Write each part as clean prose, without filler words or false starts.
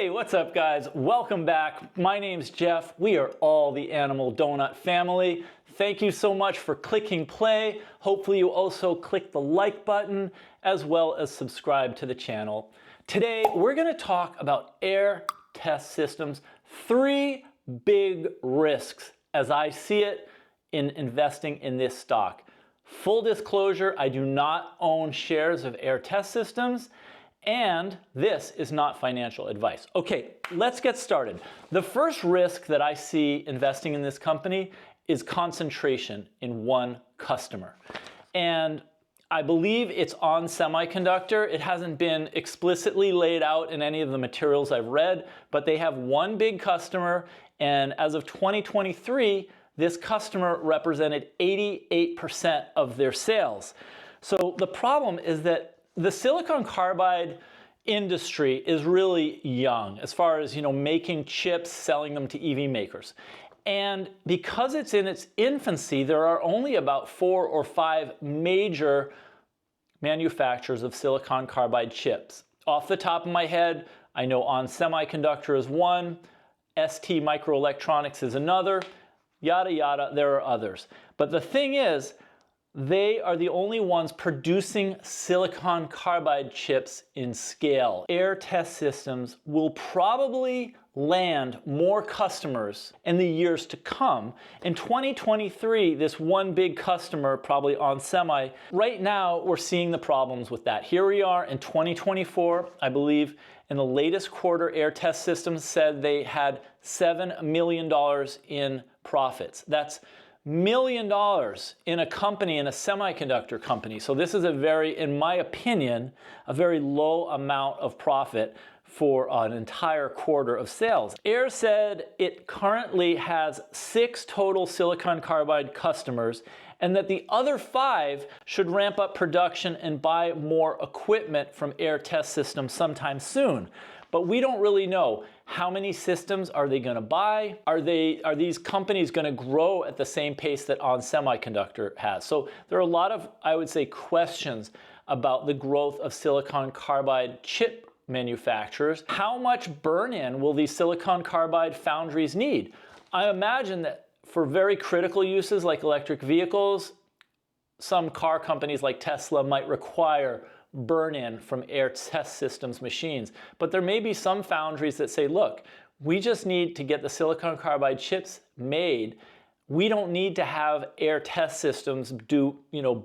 Hey, what's up guys? Welcome back. My name's Jeff. We are all the Animal Donut family. Thank you so much for clicking play. Hopefully you also click the like button as well as subscribe to the channel. Today we're going to talk about AEHR Test Systems. 3 big risks as I see it in investing in this stock. Full disclosure, I do not own shares of AEHR Test Systems, and this is not financial advice. Okay, let's get started. The first risk that I see investing in this company is concentration in one customer. And I believe it's on semiconductor. It hasn't been explicitly laid out in any of the materials I've read, but they have one big customer, and as of 2023, this customer represented 88% of their sales. So the problem is that the silicon carbide industry is really young as far as, making chips, selling them to EV makers. And because it's in its infancy, there are only about 4 or 5 major manufacturers of silicon carbide chips. Off the top of my head, I know On Semiconductor is one, ST Microelectronics is another, yada yada, there are others. But the thing is, they are the only ones producing silicon carbide chips in scale. AEHR Test Systems will probably land more customers in the years to come. In 2023, this one big customer, probably On Semi, right now we're seeing the problems with that. Here we are in 2024, I believe in the latest quarter, AEHR Test Systems said they had $7 million in profits. That's $1 million in a company, in a semiconductor company. So this is in my opinion, a very low amount of profit for an entire quarter of sales. AEHR said it currently has 6 total silicon carbide customers, and that the other 5 should ramp up production and buy more equipment from AEHR Test Systems sometime soon. But we don't really know. How many systems are they going to buy? Are these companies going to grow at the same pace that On Semiconductor has? So there are a lot of, I would say, questions about the growth of silicon carbide chip manufacturers. How much burn-in will these silicon carbide foundries need? I imagine that for very critical uses like electric vehicles, some car companies like Tesla might require burn-in from AEHR Test Systems machines. But there may be some foundries that say, look, we just need to get the silicon carbide chips made. We don't need to have AEHR Test Systems do,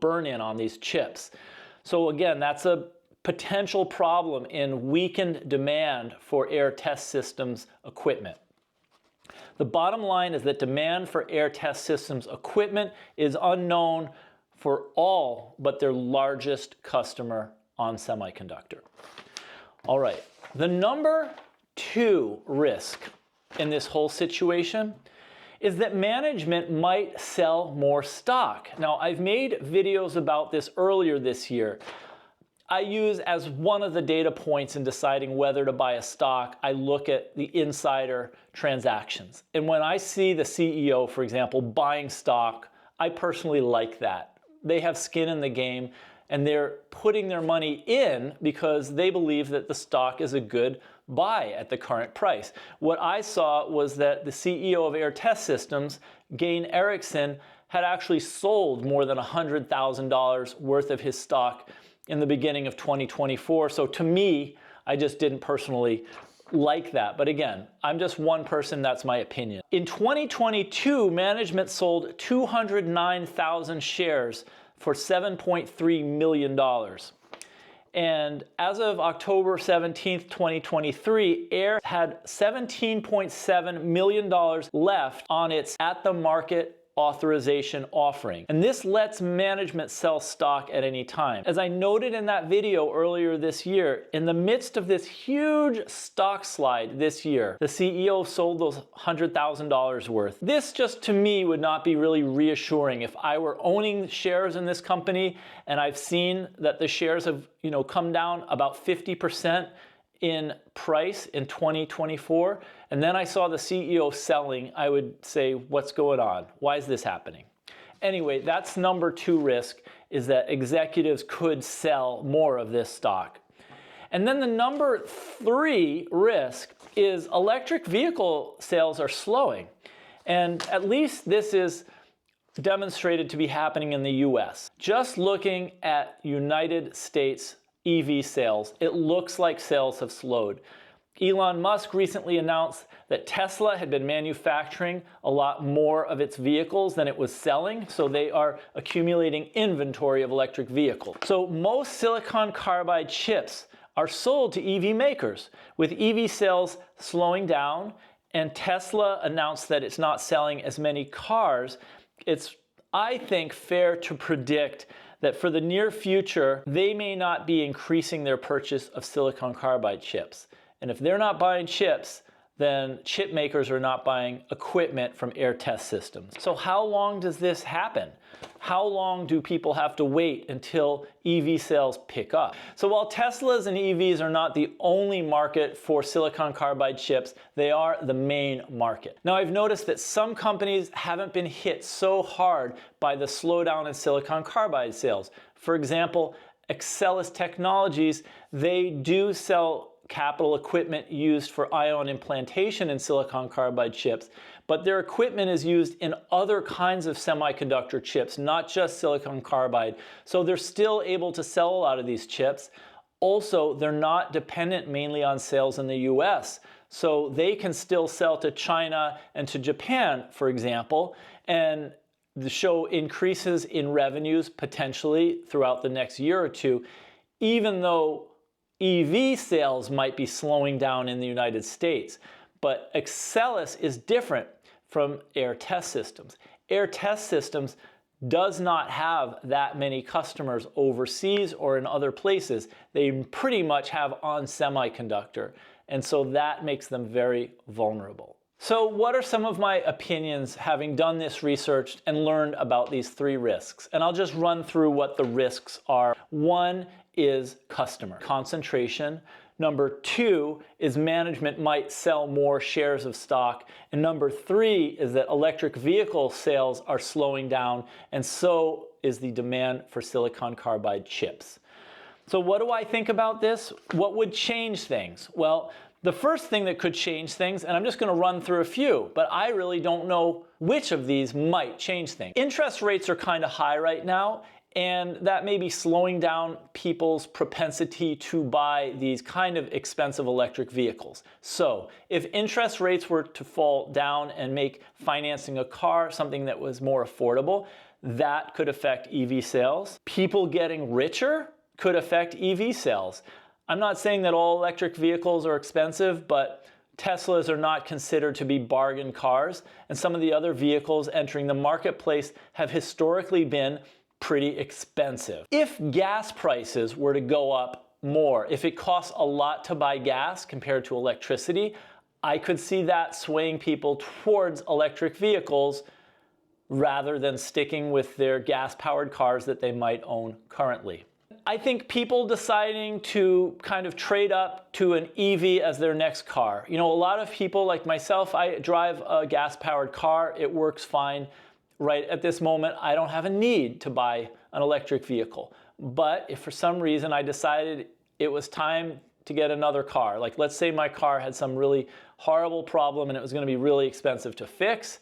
burn-in on these chips. So again, that's a potential problem in weakened demand for AEHR Test Systems equipment. The bottom line is that demand for AEHR Test Systems equipment is unknown for all but their largest customer, On Semiconductor. All right, the number 2 risk in this whole situation is that management might sell more stock. Now, I've made videos about this earlier this year. I use as one of the data points in deciding whether to buy a stock, I look at the insider transactions. And when I see the CEO, for example, buying stock, I personally like that. They have skin in the game, and they're putting their money in because they believe that the stock is a good buy at the current price. What I saw was that the CEO of AEHR Test Systems, Gain Erickson, had actually sold more than $100,000 worth of his stock in the beginning of 2024. So to me, I just didn't personally like that. But again, I'm just one person, that's my opinion. In 2022, management sold 209,000 shares for $7.3 million. And as of October 17th, 2023, AEHR had $17.7 million left on its at-the-market authorization offering. And this lets management sell stock at any time. As I noted in that video earlier this year, in the midst of this huge stock slide this year, the CEO sold those $100,000 worth. This just to me would not be really reassuring. If I were owning shares in this company and I've seen that the shares have, come down about 50% in price in 2024, and then I saw the CEO selling, I would say, what's going on? Why is this happening? Anyway, that's number 2 risk, is that executives could sell more of this stock. And then the number 3 risk is electric vehicle sales are slowing. And at least this is demonstrated to be happening in the US. Just looking at United States EV sales, it looks like sales have slowed. Elon Musk recently announced that Tesla had been manufacturing a lot more of its vehicles than it was selling, so they are accumulating inventory of electric vehicles. So most silicon carbide chips are sold to EV makers, with EV sales slowing down, and Tesla announced that it's not selling as many cars. It's, I think, fair to predict that for the near future, they may not be increasing their purchase of silicon carbide chips. And if they're not buying chips, then chip makers are not buying equipment from AEHR Test Systems. So how long does this happen? How long do people have to wait until EV sales pick up? So while Teslas and EVs are not the only market for silicon carbide chips, they are the main market. Now I've noticed that some companies haven't been hit so hard by the slowdown in silicon carbide sales. For example, Axcelis Technologies, they do sell capital equipment used for ion implantation in silicon carbide chips, but their equipment is used in other kinds of semiconductor chips, not just silicon carbide. So they're still able to sell a lot of these chips. Also, they're not dependent mainly on sales in the US. So they can still sell to China and to Japan, for example, and show increases in revenues potentially throughout the next year or two, even though EV sales might be slowing down in the United States. But Axcelis is different from AEHR Test Systems. AEHR Test Systems does not have that many customers overseas or in other places. They pretty much have on semiconductor, and so that makes them very vulnerable. So what are some of my opinions having done this research and learned about these three risks? And I'll just run through what the risks are. One is customer concentration. Number two is management might sell more shares of stock. And number three is that electric vehicle sales are slowing down, and so is the demand for silicon carbide chips. So what do I think about this? What would change things? Well, the first thing that could change things, and I'm just going to run through a few, but I really don't know which of these might change things. Interest rates are kind of high right now, and that may be slowing down people's propensity to buy these kind of expensive electric vehicles. So if interest rates were to fall down and make financing a car something that was more affordable, that could affect EV sales. People getting richer could affect EV sales. I'm not saying that all electric vehicles are expensive, but Teslas are not considered to be bargain cars, and some of the other vehicles entering the marketplace have historically been pretty expensive. If gas prices were to go up more, if it costs a lot to buy gas compared to electricity, I could see that swaying people towards electric vehicles rather than sticking with their gas-powered cars that they might own currently. I think people deciding to kind of trade up to an EV as their next car. You know, a lot of people like myself, I drive a gas-powered car. It works fine. Right at this moment, I don't have a need to buy an electric vehicle. But if for some reason I decided it was time to get another car, like let's say my car had some really horrible problem and it was going to be really expensive to fix,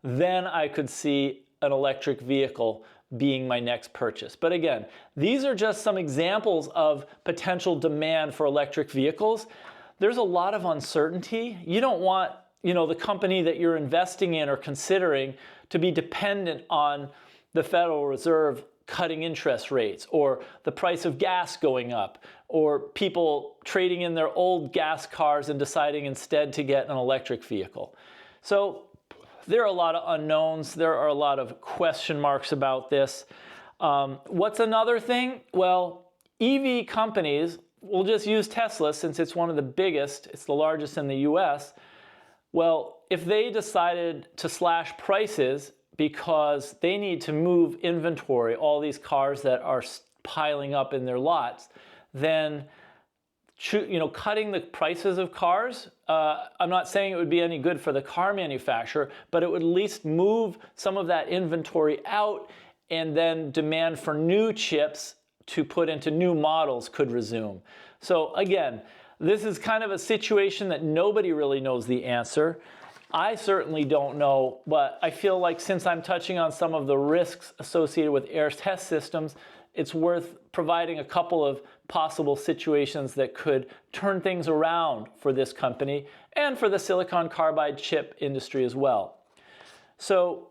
then I could see an electric vehicle being my next purchase. But again, these are just some examples of potential demand for electric vehicles. There's a lot of uncertainty. You don't want, the company that you're investing in or considering to be dependent on the Federal Reserve cutting interest rates, or the price of gas going up, or people trading in their old gas cars and deciding instead to get an electric vehicle. So there are a lot of unknowns. There are a lot of question marks about this. What's another thing? Well, EV companies, we'll just use Tesla since it's one of the biggest, it's the largest in the US. Well, if they decided to slash prices because they need to move inventory, all these cars that are piling up in their lots, then cutting the prices of cars, I'm not saying it would be any good for the car manufacturer, but it would at least move some of that inventory out, and then demand for new chips to put into new models could resume. So again, This is kind of a situation that nobody really knows the answer. I certainly don't know, but I feel like since I'm touching on some of the risks associated with AEHR Test Systems, it's worth providing a couple of possible situations that could turn things around for this company and for the silicon carbide chip industry as well. So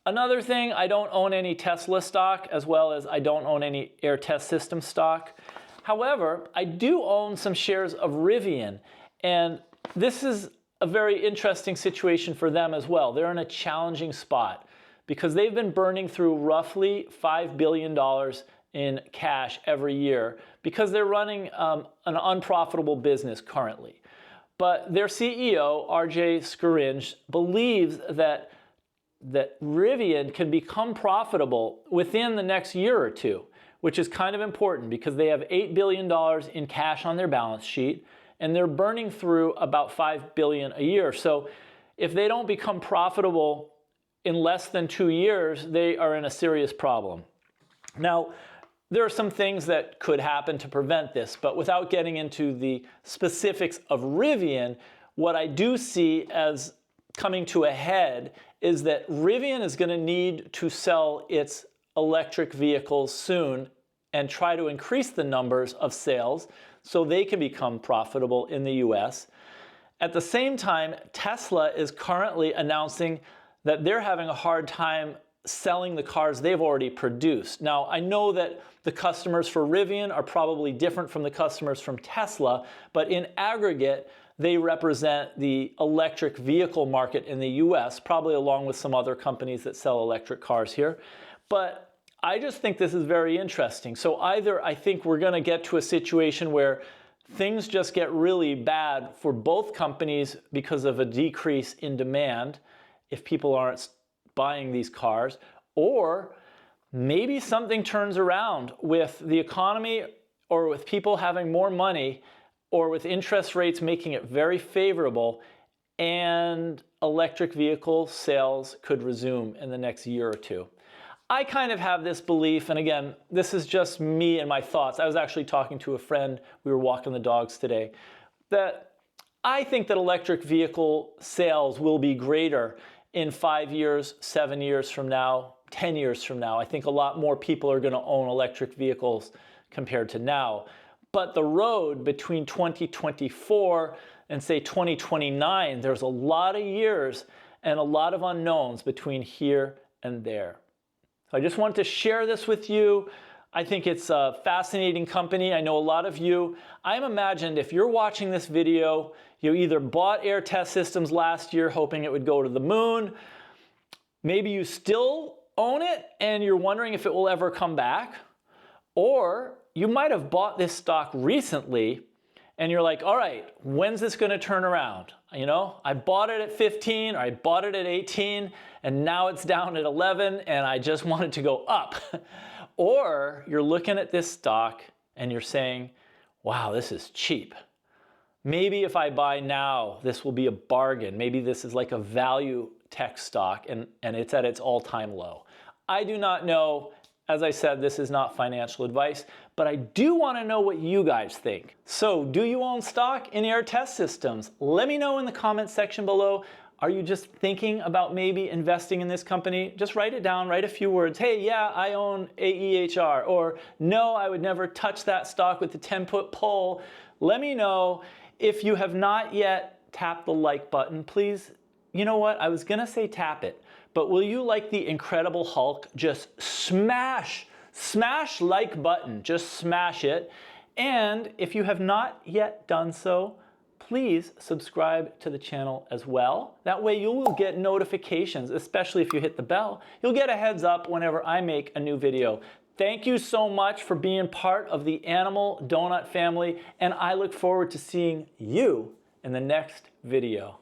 another thing, I don't own any Tesla stock, as well as I don't own any AEHR Test Systems stock. However, I do own some shares of Rivian, and this is a very interesting situation for them as well. They're in a challenging spot because they've been burning through roughly $5 billion in cash every year because they're running an unprofitable business currently. But their CEO, RJ Scaringe, believes that Rivian can become profitable within the next year or two, which is kind of important because they have $8 billion in cash on their balance sheet and they're burning through about $5 billion a year. So if they don't become profitable in less than 2 years, they are in a serious problem. Now, there are some things that could happen to prevent this, but without getting into the specifics of Rivian, what I do see as coming to a head is that Rivian is going to need to sell its electric vehicles soon and try to increase the numbers of sales so they can become profitable in the US. At the same time, Tesla is currently announcing that they're having a hard time selling the cars they've already produced. Now, I know that the customers for Rivian are probably different from the customers from Tesla, but in aggregate, they represent the electric vehicle market in the US, probably along with some other companies that sell electric cars here. But I just think this is very interesting. So either I think we're going to get to a situation where things just get really bad for both companies because of a decrease in demand if people aren't buying these cars, or maybe something turns around with the economy or with people having more money or with interest rates making it very favorable, and electric vehicle sales could resume in the next year or two. I kind of have this belief, and again, this is just me and my thoughts. I was actually talking to a friend, we were walking the dogs today, that I think that electric vehicle sales will be greater in 5 years, 7 years from now, 10 years from now. I think a lot more people are going to own electric vehicles compared to now. But the road between 2024 and say 2029, there's a lot of years and a lot of unknowns between here and there. So I just wanted to share this with you. I think it's a fascinating company. I know a lot of you, I'm imagined if you're watching this video, you either bought AEHR Test Systems last year hoping it would go to the moon, maybe you still own it and you're wondering if it will ever come back, or you might have bought this stock recently and you're like, all right, when's this going to turn around? You know, I bought it at 15 or I bought it at 18 and now it's down at 11 and I just want it to go up. Or you're looking at this stock and you're saying, wow, this is cheap. Maybe if I buy now, this will be a bargain. Maybe this is like a value tech stock and it's at its all-time low. I do not know. As I said, this is not financial advice, but I do want to know what you guys think. So do you own stock in AEHR Test Systems? Let me know in the comments section below. Are you just thinking about maybe investing in this company? Just write it down, write a few words. Hey, yeah, I own AEHR. Or no, I would never touch that stock with the 10-foot pole. Let me know. If you have not yet tapped the like button, please, you know what? I was going to say tap it. But will you, like the Incredible Hulk, just smash like button, just smash it. And if you have not yet done so, please subscribe to the channel as well. That way you will get notifications, especially if you hit the bell. You'll get a heads up whenever I make a new video. Thank you so much for being part of the Animal Donut family, and I look forward to seeing you in the next video.